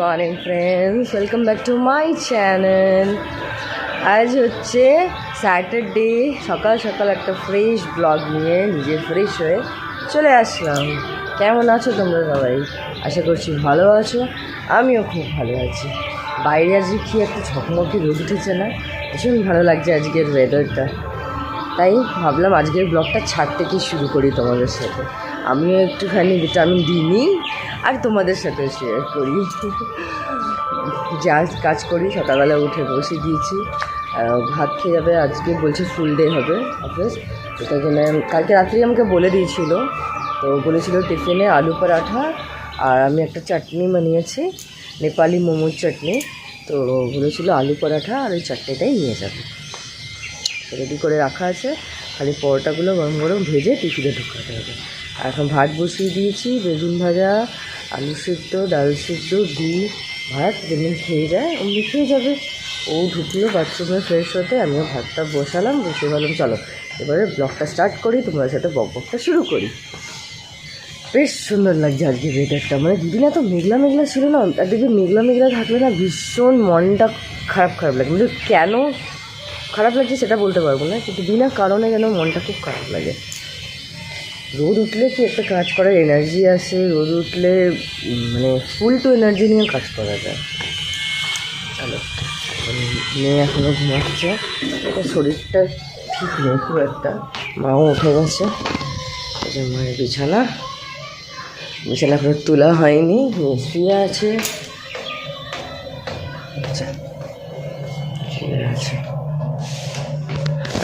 Morning friends, welcome back to my channel. আজ হচ্ছে Saturday, সকাল সকাল একটা ফ্রেশ ব্লগ নিয়ে নিজে ফ্রেশ হয়ে চলে আসলাম। কেমন আছো তোমরা সবাই? আশা করছি ভালো আছো, আমিও খুব ভালো আছি। বাইরে আজকে কি একটা ঝকমকে রোদ উঠেছে না, ভীষণ ভালো লাগছে আজকের ওয়েদারটা। তাই ভাবলাম আজকের ব্লগটা ছাদ থেকে শুরু করি তোমাদের সাথে। আমিও একটুখানি ভিটামিন ডি নিই আর তোমাদের সাথে শেয়ার করি। যা কাজ করি, সকালবেলা উঠে বসে গিয়েছি, ভাত খেয়ে যাবে। আজকে বলছে ফুল ডে হবে অফিস, এটার জন্য কালকে রাত্রি আমাকে বলে দিয়েছিল। তো বলেছিল টিফিনে আলু পরাঠা আর আমি একটা চাটনি বানিয়েছি, নেপালি মোমোর চাটনি। তো বলেছিল আলু পরাঠা আর ওই চাটনিটাই নিয়ে যাবে। রেডি করে রাখা আছে, খালি পরোটাগুলো গরম গরম ভেজে টিফিনে ঢুকাতে হবে। আর এখন ভাত বসিয়ে দিয়েছি, বেগুন ভাজা, আলু সিদ্ধ, ডাল সিদ্ধ, ডিম ভাত। যেমন খেয়ে যায় অমনি খেয়ে যাবে। ও ঢুকলো বাথরুমে ফ্রেশ হতে, আমিও ভাতটা বসালাম, বসে ভাবলাম চলো এবারে ব্লগটা স্টার্ট করি, তোমাদের সাথে বকবকটা শুরু করি। বেশ সুন্দর লাগছে আজকে ওয়েদারটা, মানে দুদিন এত মেঘলা মেঘলা ছিল না, একদিকে মেঘলা মেঘলা থাকলে না ভীষণ মনটা খারাপ লাগে। কিন্তু কেন খারাপ লাগছে সেটা বলতে পারবো না, কিন্তু বিনা কারণে যেন মনটা খুব খারাপ লাগে। রোদ উঠলে কি একটা কাজ করার এনার্জি আসে, রোদ উঠলে মানে ফুল টু এনার্জি নিয়ে কাজ করা যায়। চলো, মেয়ে এখনও ঘুমাচ্ছে, এটা শরীরটা ঠিক নেই খুব একটা। মাও উঠে গেছে, এটা মায়ের বিছানা এখনো তোলা হয়নি, শুয়ে আছে। আচ্ছা, শুয়ে আছে।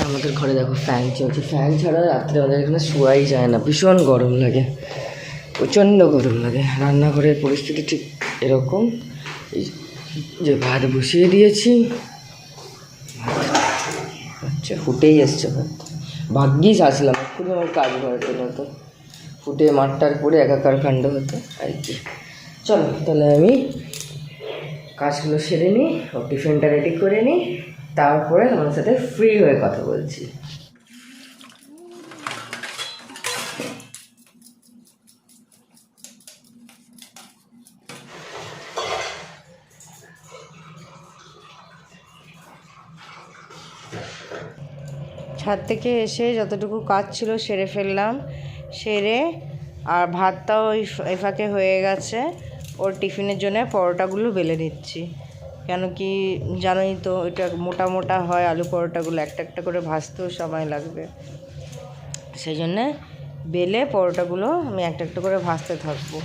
আমাদের ঘরে দেখো ফ্যান চলছে, ফ্যান ছাড়া রাত্রে আমাদের এখানে শোয়াই যায় না, ভীষণ গরম লাগে, প্রচণ্ড গরম লাগে। রান্নাঘরের পরিস্থিতি ঠিক এরকম, এই যে ভাত বসিয়ে দিয়েছি, আচ্ছা ফুটেই এসছে ভাত। ভাগ্যিস আসলাম, এক্ষুনি আমার কাজ ঘরেতে নতো, ফুটে মাঠটার পরে একাকার কাণ্ড হতো আর কি। চলো তাহলে আমি কাজগুলো সেরে নিই, ও টিফিনটা রেডি করে নিই, তারপরে তোমার সাথে ফ্রি হয়ে কথা বলছি। ছাদ থেকে এসে যতটুকু কাজ ছিল সেরে ফেললাম, সেরে আর ভাতটাও ওই ফাঁকে হয়ে গেছে। ওর টিফিনের জন্য পরোটাগুলো বেলে নিচ্ছি, কেন কি জানোই তো এটা মোটা মোটা হয়, আলু পরোটাগুলো একটা একটা করে ভাজতেও সময় লাগবে। সেই জন্যে বেলে পরোটাগুলো আমি একটা একটা করে ভাজতে থাকবো।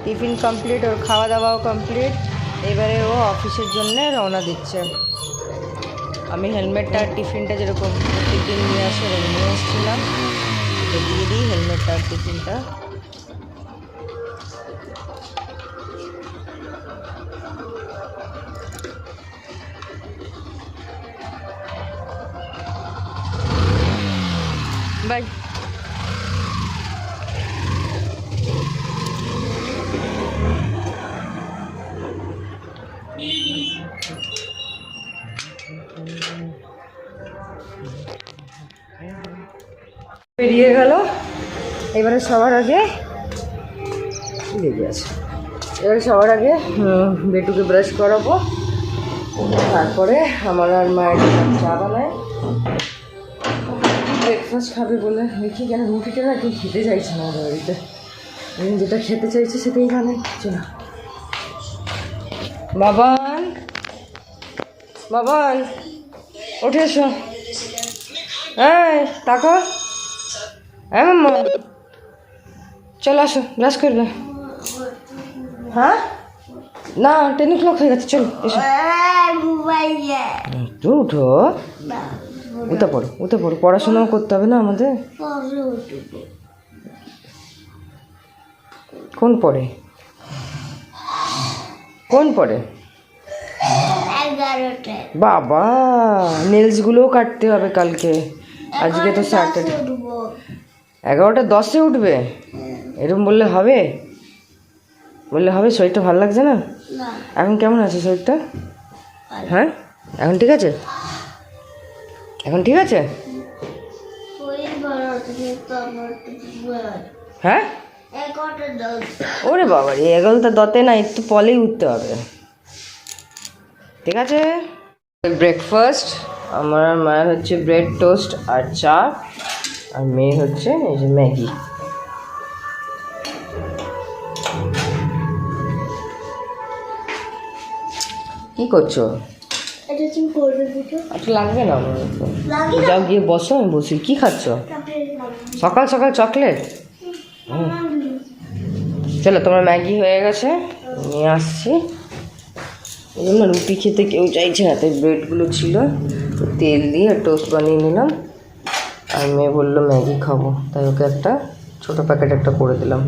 টিফিন কমপ্লিট, ওর খাওয়া দাওয়াও কমপ্লিট। এবারে ও অফিসের জন্যে রওনা দিচ্ছে। আমি হেলমেটটা আর টিফিনটা যেরকম প্রত্যেকদিন নিয়ে আসে ওরকম নিয়ে এসেছিলাম, তো দিয়ে দিই হেলমেটটা আর টিফিনটা। বাই। বেরিয়ে গেল। এবারে সবার আগে লেগে আছে, এবারে সবার আগে বেটুকে ব্রাশ করাবো, তারপরে আমার আর মায়ের চা বানায় ব্রেকফাস্ট খাবে বলে। দেখি কেন রুটিটা না কেউ খেতে চাইছে না আমাদের বাড়িতে, যেটা খেতে চাইছে সেটাই বানাচ্ছে না। বাবান, বাবান উঠে এসো, এই তাকো, হ্যাঁ মাম্মা চলো আসো ব্রাশ করবে। হ্যাঁ না 10 o'clock হয়ে গেছে, চলো এসো। একটু উঠো, উঠে পড়ো, উঠে পড়ো, পড়াশোনাও করতে হবে না আমাদের। কোন পড়ে, কোন পড়ে? বাবা নেলসগুলোও কাটতে হবে কালকে, আজকে তো স্যাটারডে। 11টা 10-এ উঠবে? এরকম বললে হবে? বললে হবে? শরীরটা ভালো লাগছে না এখন? কেমন আছে শরীরটা? হ্যাঁ এখন ঠিক আছে, এখন ঠিক আছে। হ্যাঁ ওরে বাবা রে, 11টা 10-এ না, একটু পলেই উঠতে হবে, ঠিক আছে। ব্রেকফাস্ট আমার আর মায়ের হচ্ছে ব্রেড টোস্ট আর চা, আর মেয়ে হচ্ছে এই যে ম্যাগি। কি করছো? আচ্ছা লাগবে না আমার, যাও গিয়ে বসো, আমি বসি। কি খাচ্ছ সকাল সকাল? চকলেট? চলো তোমার ম্যাগি হয়ে গেছে, নিয়ে আসছি। এই জন্য রুটি খেতে কেউ চাইছে না, তাই ব্রেডগুলো ছিল তেল দিয়ে টোস্ট বানিয়ে নিলাম। আর মেয়ে বললো ম্যাগি খাবো, তাই ওকে একটা ছোটো প্যাকেট একটা করে দিলাম।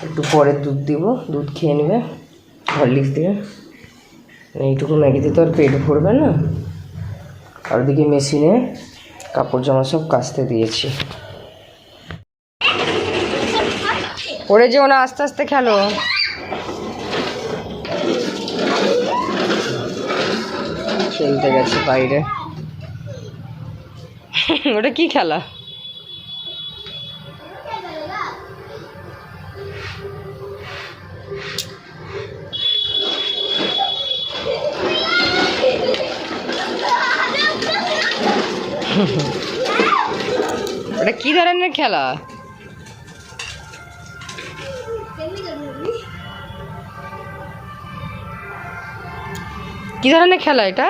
একটু পরে দুধ দিব, দুধ খেয়ে নেবে হরলিক্স দিয়ে। এইটুকু ম্যাগিতে তো আর পেট ভরবে না। আর ওদিকে মেশিনে কাপড় জামা সব কাচতে দিয়েছি। পড়ে যেও না, আস্তে আস্তে খেলো। খেলতে গেছে বাইরে। ওটা কি খেলা? ওটা কি ধরনের খেলা? কি ধরনের খেলা এটা?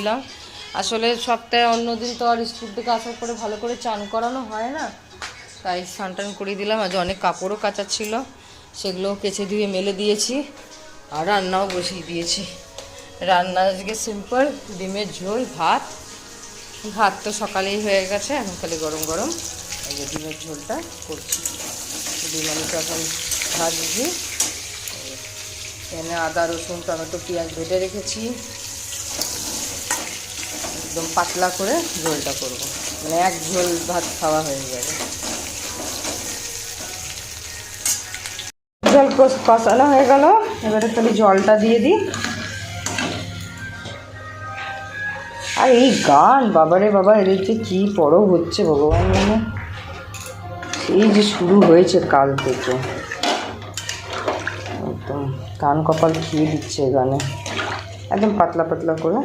দিলাম। আসলে সপ্তাহে অন্যদিন তো আর স্কুল থেকে আসার পরে ভালো করে চান করানো হয় না, তাই স্নান টান করে দিলাম। আজ অনেক কাপড়ও কাচার ছিল, সেগুলোও কেচে ধুয়ে মেলে দিয়েছি, আর রান্নাও বসিয়ে দিয়েছি। রান্না আজকে সিম্পল, ডিমের ঝোল, ভাত। ভাত তো সকালেই হয়ে গেছে, এখন খালি গরম গরম এই যে ডিমের ঝোলটা করছি। ডিম আমি তো এখন ভাজছি। এখানে আদা, রসুন, টমেটো, পেঁয়াজ ভেজে রেখেছি। একদম পাতলা করে ঝোলটা করব, মানে এক ঝোল ভাত খাওয়া হয়ে যাবে। জল কষানো হয়ে গেল, এবারে খালি জলটা দিয়ে দিই। আর এই গান, বাবারে বাবা, এদের যে কী পরব হচ্ছে ভগবান জানে। এই যে শুরু হয়েছে কাল থেকে, একদম কান কপাল খেয়ে দিচ্ছে গানে। একদম পাতলা পাতলা করে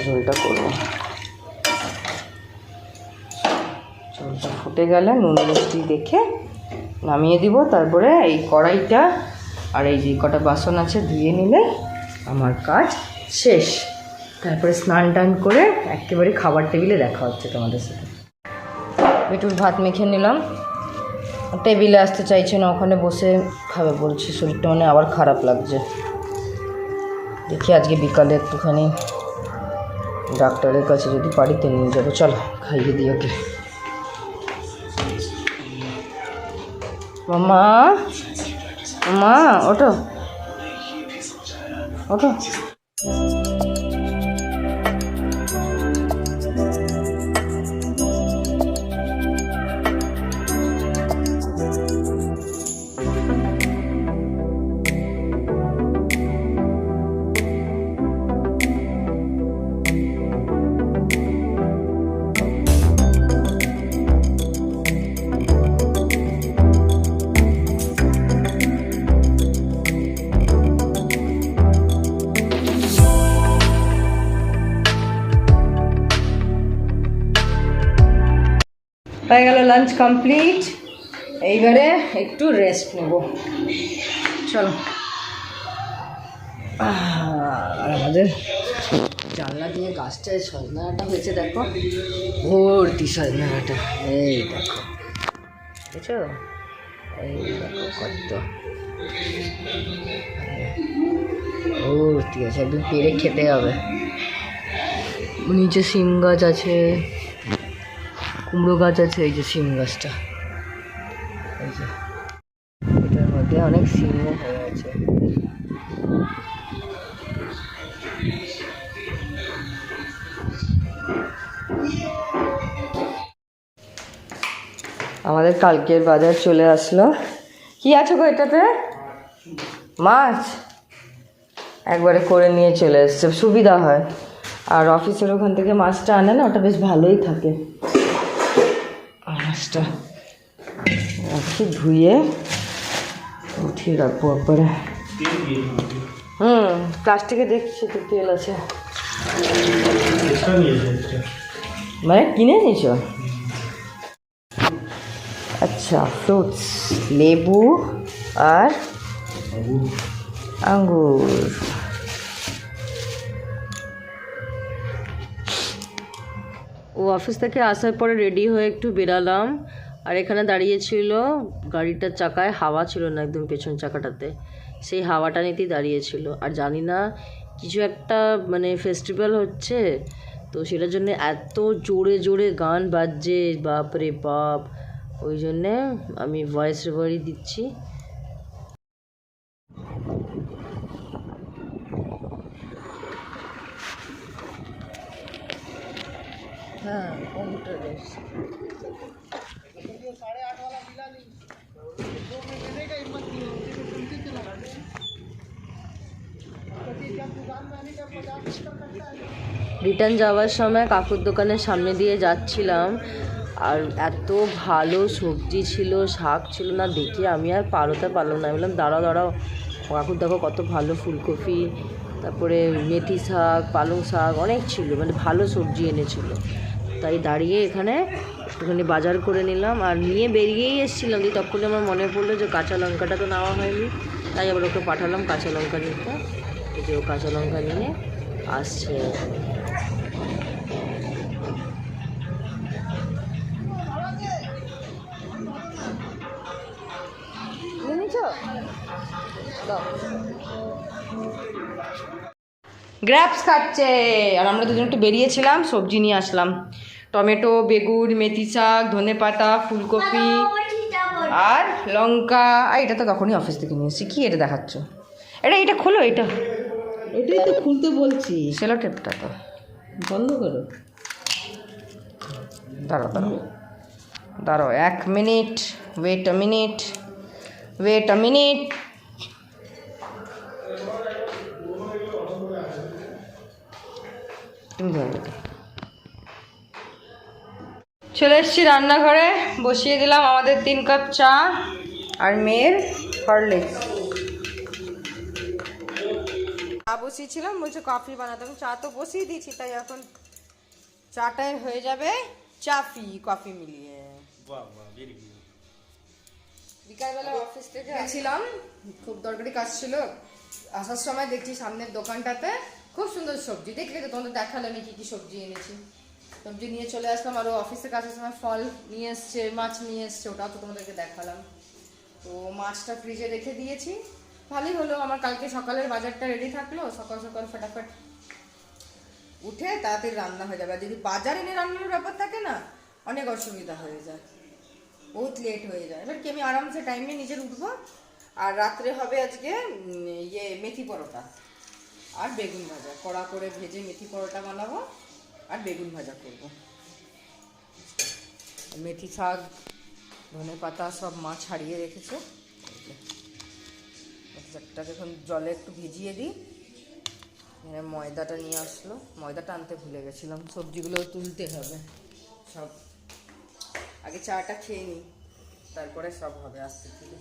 ঝোলটা করবো। ঝোলটা ফুটে গেলে নুন মিষ্টি দেখে নামিয়ে দিব। তারপরে এই কড়াইটা আর এই যে কটা বাসন আছে ধুয়ে নিলে আমার কাজ শেষ। তারপরে স্নান টান করে একেবারে খাবার টেবিলে দেখা হচ্ছে তোমাদের সাথে। পেটুর ভাত মেখে নিলাম, টেবিলে আসতে চাইছে না, ওখানে বসে খাবে বলছে। শরীরটা মানে আবার খারাপ লাগছে। দেখি আজকে বিকালে একটুখানি ডাক্তারের কাছে যদি বাড়িতে নিয়ে যাবো। চলো খাইয়ে দিই ওকে। মামা, মামা ওঠো ওঠো। হয়ে গেল লাঞ্চ কমপ্লিট, এইবারে একটু রেস্ট নেব। চলো। আর আমাদের জানলা দিয়ে গাছটায় সজনা ডাঁটা হয়েছে, দেখো ভর্তি সজনা ডাঁটা। এই দেখো, বুঝছো? এই দেখো কত ভর্তি আছে, একদম পেরে খেতে হবে। নিচে সিম গাছ আছে, কুমড়ো গাছ আছে, এই যে সিম গাছটা, এই যে এটার মধ্যে অনেক সিমও হয়ে আছে। আমাদের কালকের বাজার চলে আসলো। কি আছে গো এটাতে? মাছ একবারে করে নিয়ে চলে এসছে, সুবিধা হয়। আর অফিসের ওখান থেকে মাছটা আনে না, ওটা বেশ ভালোই থাকে। মাছটা রাখি, ধুয়ে উঠিয়ে রাখবো একবারে। প্লাস্টিকে দেখছি তো তেল আছে, মানে কিনে নিয়েছ? আচ্ছা, ফ্রুটস, লেবু আর আঙ্গুর। ও অফিস থেকে আসার পরে রেডি হয়ে একটু বেরালাম, আর এখানে দাঁড়িয়েছিল, গাড়িটার চাকায় হাওয়া ছিল না, একদম পেছন চাকাটাতে, সেই হাওয়াটা নিতেই দাঁড়িয়েছিল। আর জানি না কিছু একটা মানে ফেস্টিভ্যাল হচ্ছে, তো সেটার জন্য এত জোরে জোরে গান বাজছে, বাপরে বাপ। ওই জন্যে আমি ভয়েস রেকর্ডই দিচ্ছি। হ্যাঁ, কম্পিউটার রিটার্ন যাওয়ার সময় কাকুর দোকানের সামনে দিয়ে যাচ্ছিলাম, আর এত ভালো সবজি ছিল, শাক ছিল না, দেখে আমি আর পারতে পারলাম না। আমি বললাম দাঁড়াও দাঁড়াও, কাকুর দেখো কত ভালো ফুলকপি, তারপরে মেথি শাক, পালং শাক অনেক ছিল, মানে ভালো সবজি এনেছিল। তাই দাঁড়িয়ে এখানে একটুখানি বাজার করে নিলাম, আর নিয়ে বেরিয়েই এসেছিলাম। দিয়ে তখনই আমার মনে পড়লো যে কাঁচা লঙ্কাটা তো নেওয়া হয়নি, তাই আবার ওকে পাঠালাম কাঁচা লঙ্কা নিতে। এই যে ও কাঁচা লঙ্কা নিয়ে আসছে। গ্র্যাপস খাচ্ছে, আর আমরা দুজন একটু বেরিয়েছিলাম, সবজি নিয়ে আসলাম। টমেটো, বেগুন, মেথি শাক, ধনেপাতা, ফুলকপি আর লঙ্কা। আর এটা তো তখনই অফিস থেকে নিয়ে এসেছি। কি এটা দেখাচ্ছ? এটা খোলো, এটা এটাই তো খুলতে বলছি। সেলো টেপটা তো বন্ধ করো। দাঁড়াও 1 মিনিট, ওয়েট আ মিনিট। চলে এসেছি রান্নাঘরে, বসিয়ে দিলাম আমাদের 3 কাপ চা আর মেয়ের হরলিক্স। চা বসিয়েছিলাম, বলছে কফি বানাতাম। চা তো বসিয়ে দিয়েছি, তাই এখন চাটাই হয়ে যাবে কফি মিলিয়ে। বিকালবেলা অফিস থেকে গেছিলাম, খুব দরকারি কাজ ছিল। আসার সময় দেখছি সামনের দোকানটাতে খুব সুন্দর সবজি, দেখলে তো তোমাদের দেখালাম আমি কি সবজি এনেছি। সবজি নিয়ে চলে আসলাম, আরও অফিস থেকে আসার সময় ফল নিয়ে এসছে, মাছ নিয়ে এসছে, ওটাও তো তোমাদেরকে দেখালাম। তো মাছটা ফ্রিজে রেখে দিয়েছি, ভালোই হলো। আমার কালকে সকালের বাজারটা রেডি থাকলো, সকাল সকাল ফটাফট উঠে তাড়াতাড়ি রান্না হয়ে যাবে। আর যদি বাজার এনে রান্নার ব্যাপার থাকে না, অনেক অসুবিধা হয়ে যায়, বহুত লেট হয়ে যায়। এবার কি আমি আরামসে টাইমে নিজের উঠবো। আর রাত্রে হবে আজকে মেথি পরোটা আর বেগুন ভাজা, কড়া করে ভেজে মেথি পরোটা বানাবো আর বেগুন ভাজা করব। মেথি শাক, ধনেপাতা সব মা ছাড়িয়ে রেখেছে। মেথি শাকটাকে এখন জলে একটু ভিজিয়ে দিই। এখানে ময়দাটা নিয়ে আসলো, ময়দাটা আনতে ভুলে গেছিলাম। সবজিগুলো তুলতে হবে সব, আগে চাটা খেয়ে নিই, তারপরে সব হবে আস্তে ধীরে।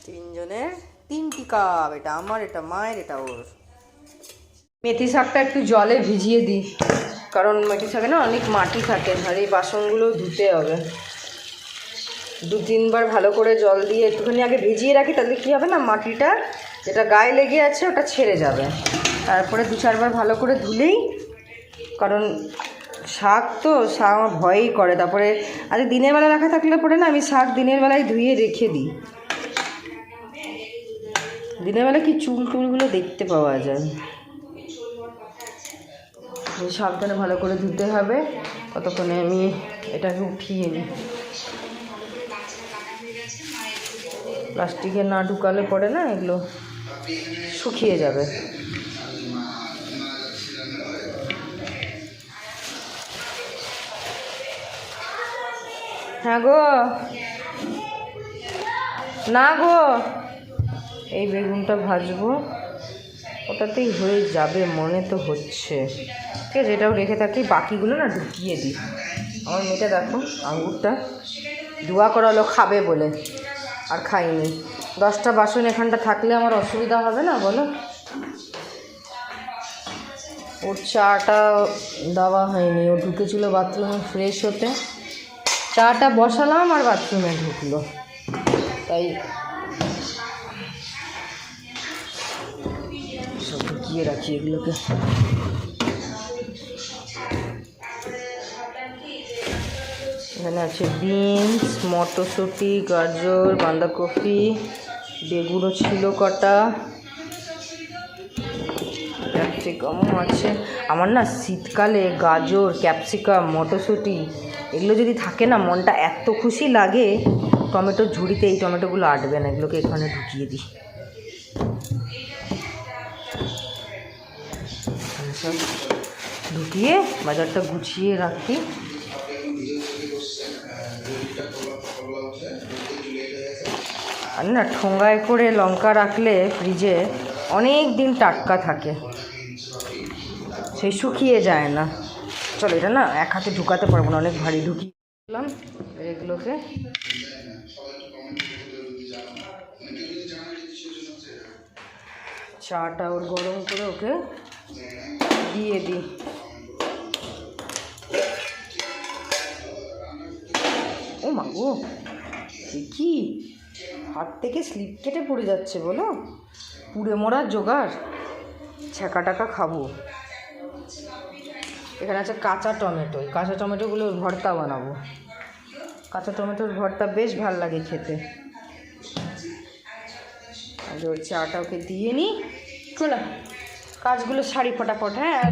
3 জনের 3টি কাপ, এটা আমার, এটা মায়ের, এটা ওর। মেথি শাকটা একটু জলে ভিজিয়ে দিই, কারণ মেথি শাকে না অনেক মাটি থাকে, আর এই বাসনগুলো ধুতে হবে। 2-3 বার ভালো করে জল দিয়ে একটুখানি আগে ভিজিয়ে রাখি, তাহলে কী হবে না, মাটিটা যেটা গায়ে লেগে আছে ওটা ছেড়ে যাবে। তারপরে 2-4 বার ভালো করে ধুলেই, কারণ শাক তো শাক আমার ভয়ই করে। তারপরে আজ দিনের বেলা রাখা থাকলে পরে না, আমি শাক দিনের বেলায় ধুয়ে রেখে দিই। দিনের বেলা কি চুলগুলো দেখতে পাওয়া যায়। সাবধানে ভালো করে ধুতে হবে। ততক্ষণে আমি এটাকে উঠিয়ে নিই। প্লাস্টিকে না ঢুকালে পরে না এগুলো শুকিয়ে যাবে। হ্যাঁ গো, না গো, এই বেগুনটা ভাজবো, ওটাতেই হয়ে যাবে মনে তো হচ্ছে। ঠিক আছে, এটাও রেখে থাকি, বাকিগুলো না ঢুকিয়ে দিই। আমার মেয়েটা দেখো, আঙুরটা ধোয়া করালো খাবে বলে, আর খাইনি। 10টা বাসন এখানটা থাকলে আমার অসুবিধা হবে না বলো? ওর চাটা দেওয়া হয়নি, ও ঢুকেছিল বাথরুমে ফ্রেশ হতে। চাটা বসালাম আর বাথরুমে ঢুকলো, তাই সব ঢুকিয়ে রাখি এগুলোকে। এখানে আছে বিনস, মটরশুঁটি, গাজর, বাঁধাকপি, বেগুনও ছিল কটা, ক্যাপসিকামও আছে। আমার না শীতকালে গাজর, ক্যাপসিকাম, মটরশুঁটি এগুলো যদি থাকে না, মনটা এত খুশি লাগে। টমেটোর ঝুড়িতে এই টমেটোগুলো আটবে না, এগুলোকে এখানে ঢুকিয়ে দিই। সব ঢুকিয়ে বাজারটা গুছিয়ে রাখি। আর না ঠোঙ্গায় করে লঙ্কা রাখলে ফ্রিজে অনেক দিন টাটকা থাকে, সেই শুকিয়ে যায় না। চলো, এটা না এক হাতে ঢুকাতে পারবো না, অনেক ভারী। ঢুকিয়ে দিলাম এগুলোকে। চাটা ওর গরম করে ওকে দিয়ে দিই। ও মা গো, কি হাত থেকে স্লিপ কেটে পড়ে যাচ্ছে বলো। পুড়ে মরার জোগাড়, ছ্যাঁকা টাকা খাবো। এখানে আছে কাঁচা টমেটো, এই কাঁচা টমেটোগুলোর ভর্তা বানাবো। কাঁচা টমেটোর ভর্তা বেশ ভাল লাগে খেতে। আর ওর চাটা ওকে দিয়ে নিই, চলো কাজগুলো সারি ফটাফট। হ্যাঁ,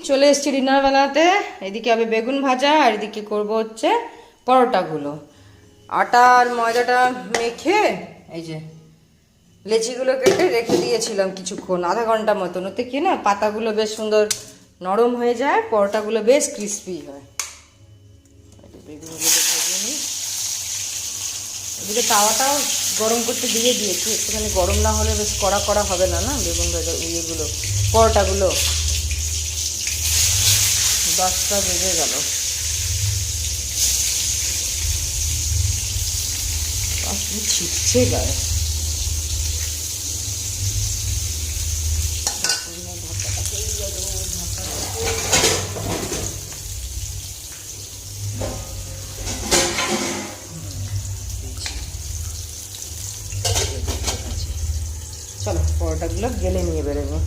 চলে এসেছি ডিনার বানাতে। এদিকে হবে বেগুন ভাজা, আর এদিকে করবো হচ্ছে পরোটাগুলো। আটা আর ময়দাটা মেখে এই যে লেচিগুলো কেটে রেখে দিয়েছিলাম কিছুক্ষণ, আধা ঘন্টা মতন। ওতে কি না পাতাগুলো বেশ সুন্দর নরম হয়ে যায়, পরোটাগুলো বেশ ক্রিস্পি হয়। বেগুনগুলো ভেজে নিই। এদিকে তাওয়াটাও গরম করতে দিয়ে দিয়েছি, একটুখানি গরম না হলে বেশ কড়া কড়া হবে না, না বেগুন ভাজা ইয়েগুলো পরোটাগুলো। 10টা বেজে গেল। ছিটছে গায়ে। চলো পরোটাগুলো গেলে নিয়ে বেরোবো।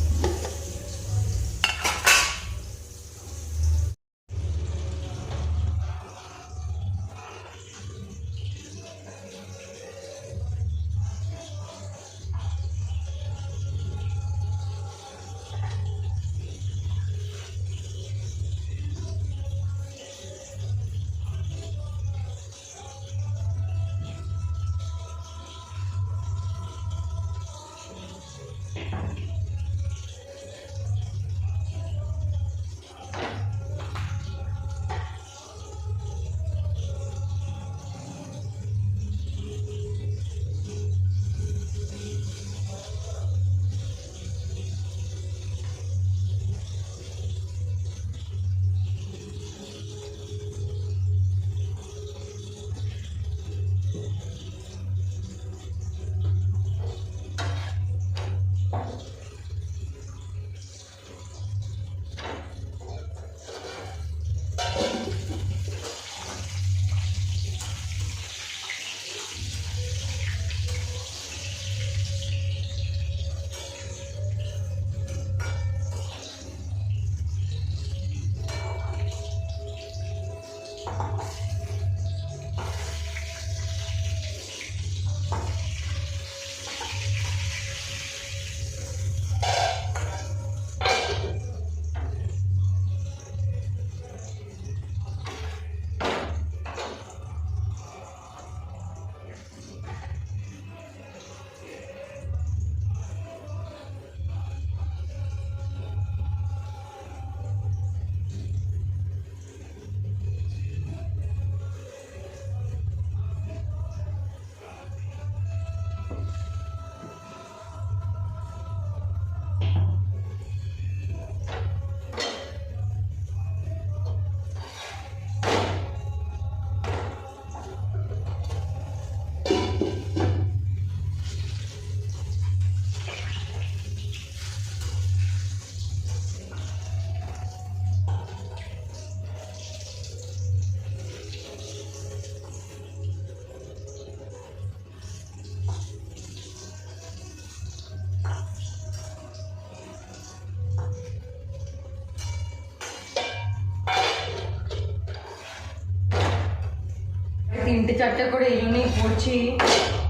3-4টে করে এই জন্যই করছি,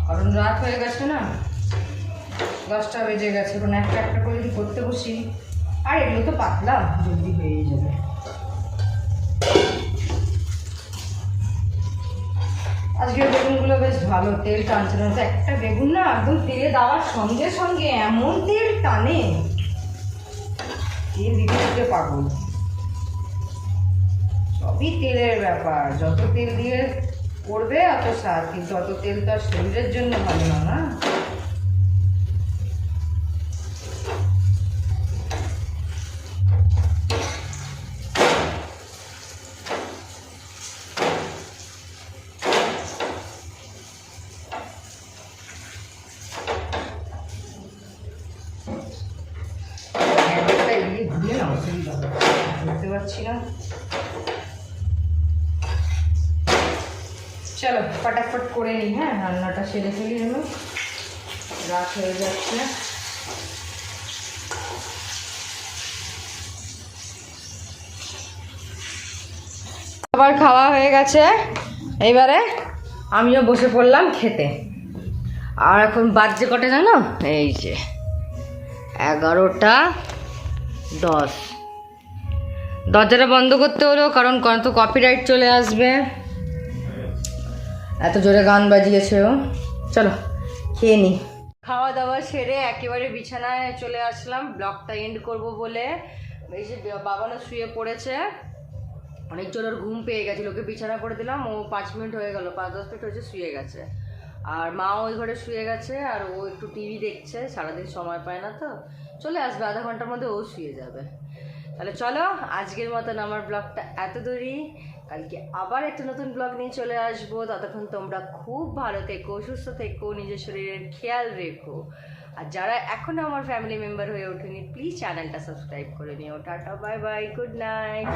কারণ রাত হয়ে গেছে না, 10টা বেজে গেছে। এখন একটা একটা করে যদি করতে বসি, আর এগুলো তো পাতলা, জলদি হয়ে যাবে। আজকের বেগুনগুলো বেশ ভালো, তেল টানছে না। তো একটা বেগুন না একদম তেলে দেওয়ার সঙ্গে সঙ্গে এমন তেল টানে, তেল দিতে দিতে পাগল। সবই তেলের ব্যাপার, যত তেল দিয়ে করবে অত স্বাদ, কিন্তু অত তেল তো আর শরীরের জন্য ভালো না, না? বুঝতে পারছি না। চলো ফটাফট করে নিই, হ্যাঁ রান্নাটা সেরে ফেলি, হলো রাত হয়ে যাচ্ছে। খাবার খাওয়া হয়ে গেছে, এইবারে আমিও বসে পড়লাম খেতে। আর এখন বাজছে কটা জানো? এই যে 11:10। দরজাটা বন্ধ করতে হলো, কারণ তো কপিরাইট চলে আসবে, এত জোরে গান বাজিয়েছে ও। চলো খেয়ে নিই। খাওয়া দাওয়া সেরে একেবারে বিছানায় চলে আসলাম ব্লগটা এন্ড করব বলে। এই যে বাবানও শুয়ে পড়েছে, অনেক জোর ওর ঘুম পেয়ে গেছে, ওকে বিছানা করে দিলাম, ও 5 মিনিট হয়ে গেল, 5-10 মিনিট হয়েছে শুয়ে গেছে। আর মাও ওই ঘরে শুয়ে গেছে, আর ও একটু টিভি দেখছে, সারাদিন সময় পায় না, তো চলে আসবে আধা ঘন্টার মধ্যে, ও শুয়ে যাবে। তাহলে চলো আজকের মতন আমার ব্লগটা এত দূরই, কালকে আবার একটা নতুন ব্লগ নিয়ে চলে আসবো। ততক্ষণ তোমরা খুব ভালো থেকো, সুস্থ থেকো, নিজের শরীরের খেয়াল রেখো। আর যারা এখনও আমার ফ্যামিলি মেম্বার হয়ে ওঠেনি, প্লিজ চ্যানেলটা সাবস্ক্রাইব করে নিও। Tata, bye bye, good night.